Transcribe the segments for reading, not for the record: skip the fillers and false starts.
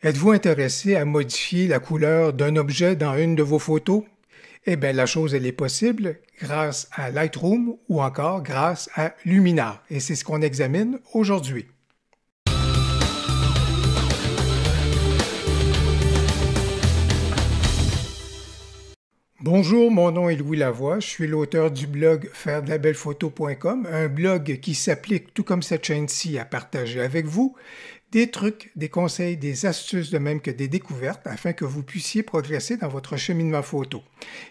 Êtes-vous intéressé à modifier la couleur d'un objet dans une de vos photos? Eh bien, la chose, elle est possible grâce à Lightroom ou encore grâce à Luminar. Et c'est ce qu'on examine aujourd'hui. Bonjour, mon nom est Louis Lavoie, je suis l'auteur du blog fairedelabelephoto.com, un blog qui s'applique, tout comme cette chaîne-ci, à partager avec vous des trucs, des conseils, des astuces, de même que des découvertes, afin que vous puissiez progresser dans votre cheminement photo.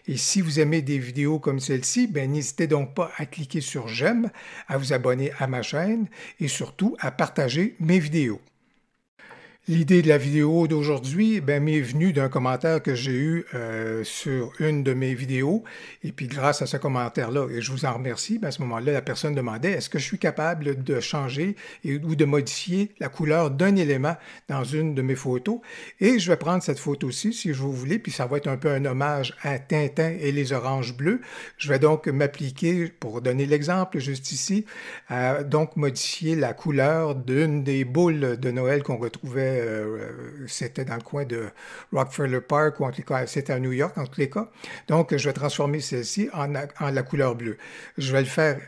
Et si vous aimez des vidéos comme celle-ci, ben n'hésitez donc pas à cliquer sur j'aime, à vous abonner à ma chaîne et surtout à partager mes vidéos. L'idée de la vidéo d'aujourd'hui m'est venue d'un commentaire que j'ai eu sur une de mes vidéos. Et puis grâce à ce commentaire-là, et je vous en remercie, à ce moment-là, la personne demandait est-ce que je suis capable de changer ou de modifier la couleur d'un élément dans une de mes photos. Et je vais prendre cette photo-ci, si vous voulez, puis ça va être un peu un hommage à Tintin et les oranges bleues. Je vais donc m'appliquer, pour donner l'exemple juste ici, à donc modifier la couleur d'une des boules de Noël qu'on retrouvait. C'était dans le coin de Rockefeller Park, ou en tout cas, c'était à New York en tous les cas. Donc, je vais transformer celle-ci en la couleur bleue. Je vais le faire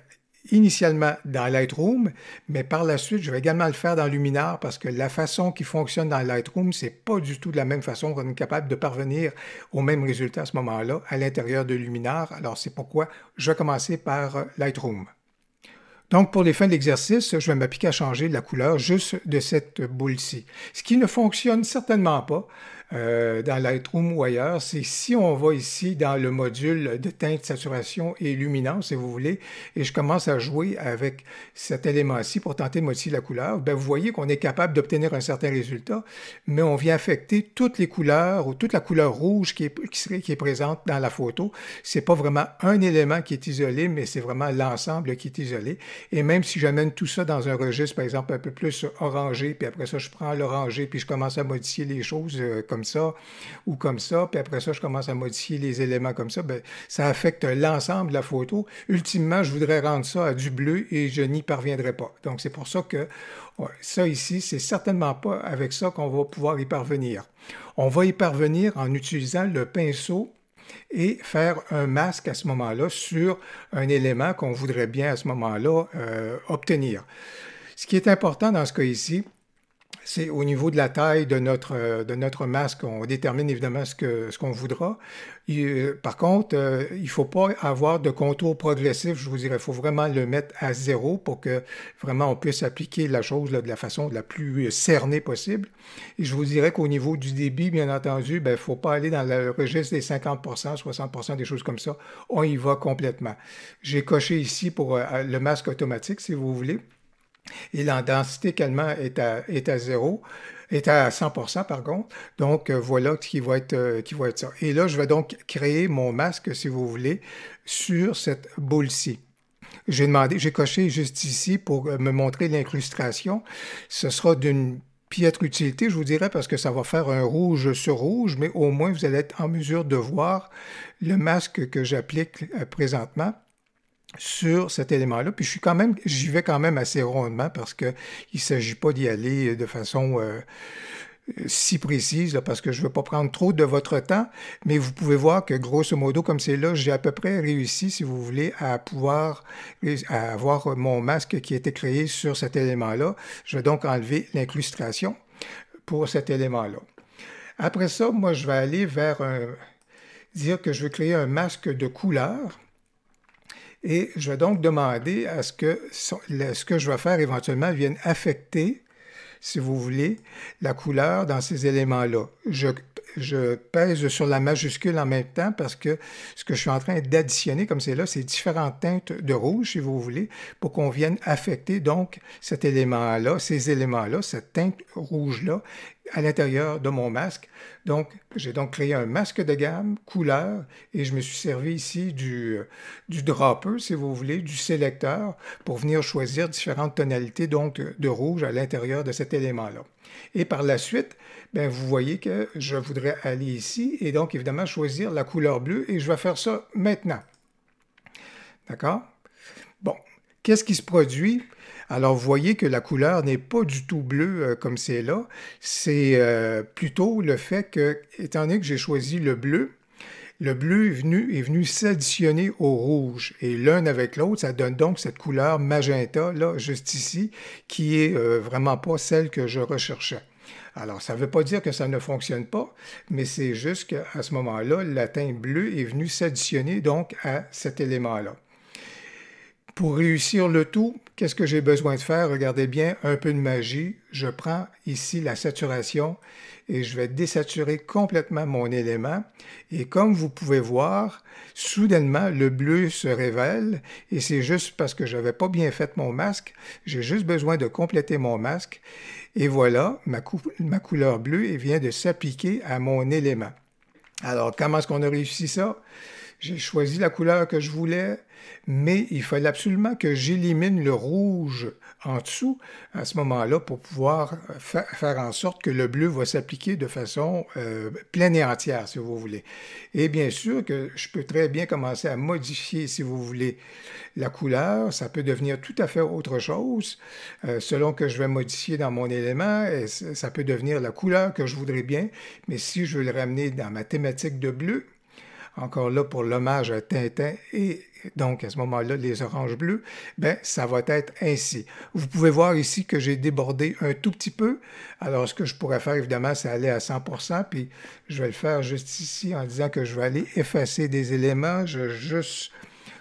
initialement dans Lightroom, mais par la suite, je vais également le faire dans Luminar parce que la façon qui fonctionne dans Lightroom, c'est pas du tout de la même façon qu'on est capable de parvenir au même résultat à ce moment-là à l'intérieur de Luminar. Alors, c'est pourquoi je vais commencer par Lightroom. Donc, pour les fins de l'exercice, je vais m'appliquer à changer la couleur juste de cette boule-ci. Ce qui ne fonctionne certainement pas dans Lightroom ou ailleurs, c'est si on va ici dans le module de teinte, saturation et luminance, si vous voulez, et je commence à jouer avec cet élément-ci pour tenter de modifier la couleur, bien, vous voyez qu'on est capable d'obtenir un certain résultat, mais on vient affecter toutes les couleurs ou toute la couleur rouge qui est présente dans la photo. C'est pas vraiment un élément qui est isolé, mais c'est vraiment l'ensemble qui est isolé. Et même si j'amène tout ça dans un registre, par exemple, un peu plus orangé, puis après ça, je prends l'orangé, puis je commence à modifier les choses comme ça ou comme ça, puis après ça, je commence à modifier les éléments comme ça, bien, ça affecte l'ensemble de la photo. Ultimement, je voudrais rendre ça à du bleu et je n'y parviendrai pas. Donc, c'est pour ça que ça ici, c'est certainement pas avec ça qu'on va pouvoir y parvenir. On va y parvenir en utilisant le pinceau et faire un masque à ce moment-là sur un élément qu'on voudrait bien à ce moment-là obtenir. Ce qui est important dans ce cas ici, c'est au niveau de la taille de notre masque, on détermine évidemment ce qu'on voudra. Par contre, il ne faut pas avoir de contour progressif, je vous dirais, il faut vraiment le mettre à 0 pour que vraiment on puisse appliquer la chose là, de la façon la plus cernée possible. Et je vous dirais qu'au niveau du débit, bien entendu, il ne faut pas aller dans le registre des 50%, 60%, des choses comme ça. On y va complètement. J'ai coché ici pour le masque automatique, si vous voulez. Et la densité également est à 0, est à 100%, par contre. Donc, voilà qui va être ça. Et là, je vais donc créer mon masque, si vous voulez, sur cette boule-ci. J'ai coché juste ici pour me montrer l'incrustation. Ce sera d'une piètre utilité, je vous dirais, parce que ça va faire un rouge sur rouge, mais au moins, vous allez être en mesure de voir le masque que j'applique présentement sur cet élément-là. Puis j'y vais quand même assez rondement parce qu'il ne s'agit pas d'y aller de façon si précise, là, parce que je ne veux pas prendre trop de votre temps, mais vous pouvez voir que grosso modo, comme c'est là, j'ai à peu près réussi, si vous voulez, à avoir mon masque qui a été créé sur cet élément-là. Je vais donc enlever l'incrustation pour cet élément-là. Après ça, moi, je vais aller vers dire que je veux créer un masque de couleur. Et je vais donc demander à ce que je vais faire éventuellement vienne affecter, si vous voulez, la couleur dans ces éléments-là. Je pèse sur la majuscule en même temps parce que ce que je suis en train d'additionner, comme c'est là, c'est différentes teintes de rouge, si vous voulez, pour qu'on vienne affecter donc cet élément-là, ces éléments-là, cette teinte rouge-là, à l'intérieur de mon masque. Donc, j'ai donc créé un masque de gamme, couleur, et je me suis servi ici du dropper, si vous voulez, du sélecteur, pour venir choisir différentes tonalités donc de rouge à l'intérieur de cet élément-là. Et par la suite, bien, vous voyez que je voudrais aller ici et donc évidemment choisir la couleur bleue et je vais faire ça maintenant. D'accord? Bon. Qu'est-ce qui se produit? Alors, vous voyez que la couleur n'est pas du tout bleue comme c'est là. C'est plutôt le fait que, étant donné que j'ai choisi le bleu est venu s'additionner au rouge. Et l'un avec l'autre, ça donne donc cette couleur magenta, là, juste ici, qui est vraiment pas celle que je recherchais. Alors, ça ne veut pas dire que ça ne fonctionne pas, mais c'est juste qu'à ce moment-là, la teinte bleue est venue s'additionner donc à cet élément-là. Pour réussir le tout, qu'est-ce que j'ai besoin de faire? Regardez bien, un peu de magie. Je prends ici la saturation et je vais désaturer complètement mon élément. Et comme vous pouvez voir, soudainement, le bleu se révèle et c'est juste parce que je n'avais pas bien fait mon masque. J'ai juste besoin de compléter mon masque. Et voilà, ma couleur bleue vient de s'appliquer à mon élément. Alors, comment est-ce qu'on a réussi ça? J'ai choisi la couleur que je voulais, mais il fallait absolument que j'élimine le rouge en dessous à ce moment-là pour pouvoir faire en sorte que le bleu va s'appliquer de façon pleine et entière, si vous voulez. Et bien sûr que je peux très bien commencer à modifier, si vous voulez, la couleur. Ça peut devenir tout à fait autre chose selon que je vais modifier dans mon élément. Et ça peut devenir la couleur que je voudrais bien, mais si je veux le ramener dans ma thématique de bleu, encore là pour l'hommage à Tintin et donc à ce moment-là les oranges bleus, ben ça va être ainsi. Vous pouvez voir ici que j'ai débordé un tout petit peu. Alors ce que je pourrais faire évidemment, c'est aller à 100%, puis je vais le faire juste ici en disant que je vais aller effacer des éléments. Je vais juste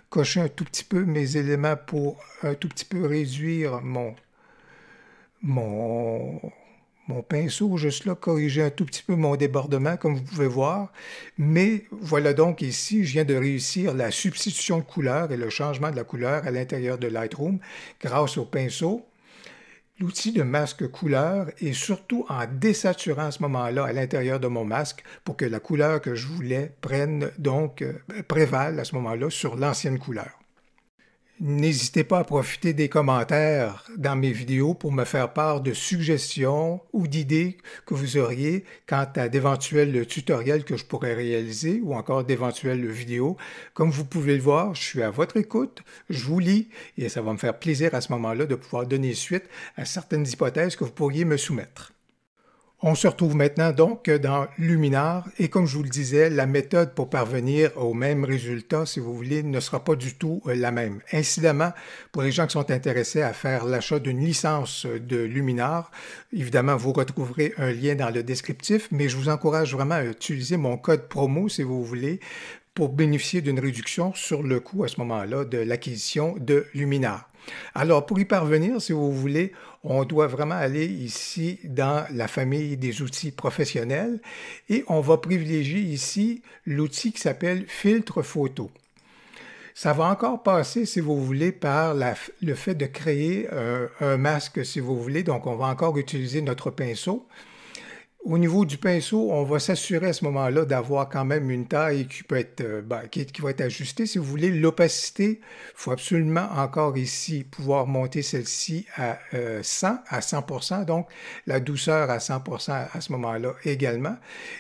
cocher un tout petit peu mes éléments pour un tout petit peu réduire mon pinceau, juste là, corriger un tout petit peu mon débordement, comme vous pouvez voir. Mais voilà donc ici, je viens de réussir la substitution de couleur et le changement de la couleur à l'intérieur de Lightroom grâce au pinceau, l'outil de masque couleur et surtout en désaturant à ce moment-là à l'intérieur de mon masque pour que la couleur que je voulais prévale à ce moment-là sur l'ancienne couleur. N'hésitez pas à profiter des commentaires dans mes vidéos pour me faire part de suggestions ou d'idées que vous auriez quant à d'éventuels tutoriels que je pourrais réaliser ou encore d'éventuelles vidéos. Comme vous pouvez le voir, je suis à votre écoute, je vous lis et ça va me faire plaisir à ce moment-là de pouvoir donner suite à certaines hypothèses que vous pourriez me soumettre. On se retrouve maintenant donc dans Luminar et comme je vous le disais, la méthode pour parvenir au même résultat, si vous voulez, ne sera pas du tout la même. Incidemment, pour les gens qui sont intéressés à faire l'achat d'une licence de Luminar, évidemment, vous retrouverez un lien dans le descriptif, mais je vous encourage vraiment à utiliser mon code promo, si vous voulez, pour bénéficier d'une réduction sur le coût à ce moment-là de l'acquisition de Luminar. Alors, pour y parvenir, si vous voulez, on doit vraiment aller ici dans la famille des outils professionnels et on va privilégier ici l'outil qui s'appelle Filtre photo. Ça va encore passer, si vous voulez, par le fait de créer un masque, si vous voulez. Donc, on va encore utiliser notre pinceau. Au niveau du pinceau, on va s'assurer à ce moment-là d'avoir quand même une taille qui peut être, qui va être ajustée. Si vous voulez l'opacité, il faut absolument encore ici pouvoir monter celle-ci à 100%, donc la douceur à 100% à ce moment-là également.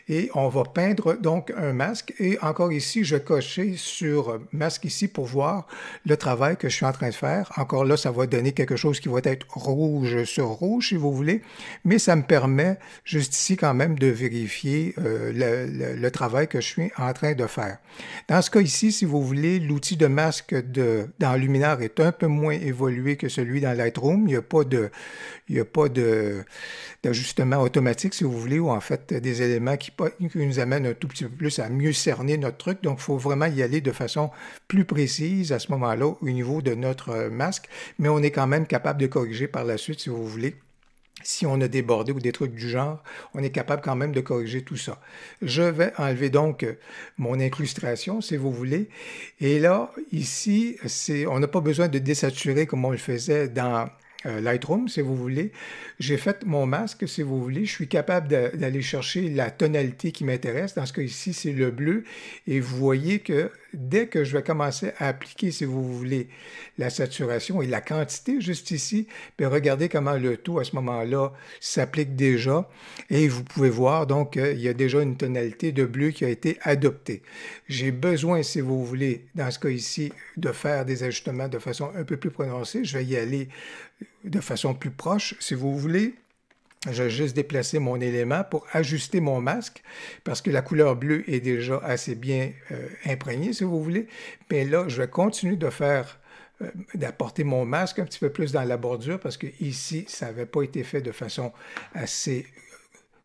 Et on va peindre donc un masque. Et encore ici, je cochais sur masque ici pour voir le travail que je suis en train de faire. Encore là, ça va donner quelque chose qui va être rouge sur rouge, si vous voulez, mais ça me permet juste ici quand même de vérifier le travail que je suis en train de faire. Dans ce cas ici, si vous voulez, l'outil de masque dans Luminar est un peu moins évolué que celui dans Lightroom. Il n'y a pas d'ajustement automatique, si vous voulez, ou en fait des éléments qui nous amènent un tout petit peu plus à mieux cerner notre truc. Donc, il faut vraiment y aller de façon plus précise à ce moment-là au niveau de notre masque, mais on est quand même capable de corriger par la suite, si vous voulez. Si on a débordé ou des trucs du genre, on est capable quand même de corriger tout ça. Je vais enlever donc mon incrustation, si vous voulez. Et là, ici, on n'a pas besoin de désaturer comme on le faisait dans Lightroom, si vous voulez. J'ai fait mon masque, si vous voulez. Je suis capable d'aller chercher la tonalité qui m'intéresse. Dans ce cas ici, c'est le bleu. Et vous voyez que dès que je vais commencer à appliquer, si vous voulez, la saturation et la quantité juste ici, bien, regardez comment le tout à ce moment-là s'applique déjà et vous pouvez voir donc il y a déjà une tonalité de bleu qui a été adoptée. J'ai besoin, si vous voulez, dans ce cas ici, de faire des ajustements de façon un peu plus prononcée. Je vais y aller de façon plus proche, si vous voulez. Je vais juste déplacer mon élément pour ajuster mon masque parce que la couleur bleue est déjà assez bien imprégnée, si vous voulez. Mais là, je vais continuer de faire, d'apporter mon masque un petit peu plus dans la bordure parce que ici, ça n'avait pas été fait de façon assez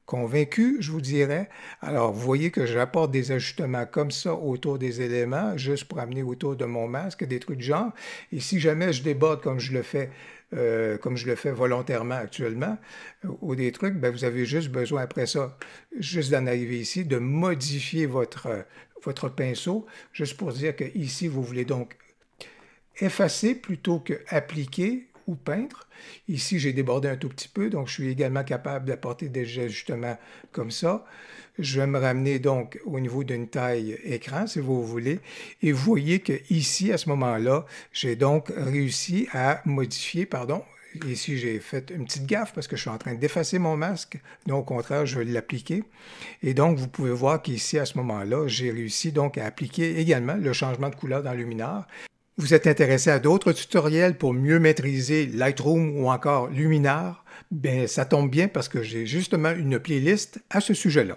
convaincue, je vous dirais. Alors, vous voyez que j'apporte des ajustements comme ça autour des éléments, juste pour amener autour de mon masque des trucs de genre. Et si jamais je déborde comme je le fais volontairement actuellement, ou des trucs, bien, vous avez juste besoin après ça, juste d'en arriver ici, de modifier votre pinceau, juste pour dire que ici, vous voulez donc effacer plutôt que appliquer ou peindre. Ici, j'ai débordé un tout petit peu, donc je suis également capable d'apporter des ajustements comme ça. Je vais me ramener donc au niveau d'une taille écran, si vous voulez, et vous voyez qu'ici, à ce moment-là, j'ai donc réussi à modifier, pardon, ici j'ai fait une petite gaffe parce que je suis en train d'effacer mon masque, donc au contraire, je vais l'appliquer. Et donc, vous pouvez voir qu'ici, à ce moment-là, j'ai réussi donc à appliquer également le changement de couleur dans Luminar. Vous êtes intéressé à d'autres tutoriels pour mieux maîtriser Lightroom ou encore Luminar? Bien, ça tombe bien parce que j'ai justement une playlist à ce sujet-là.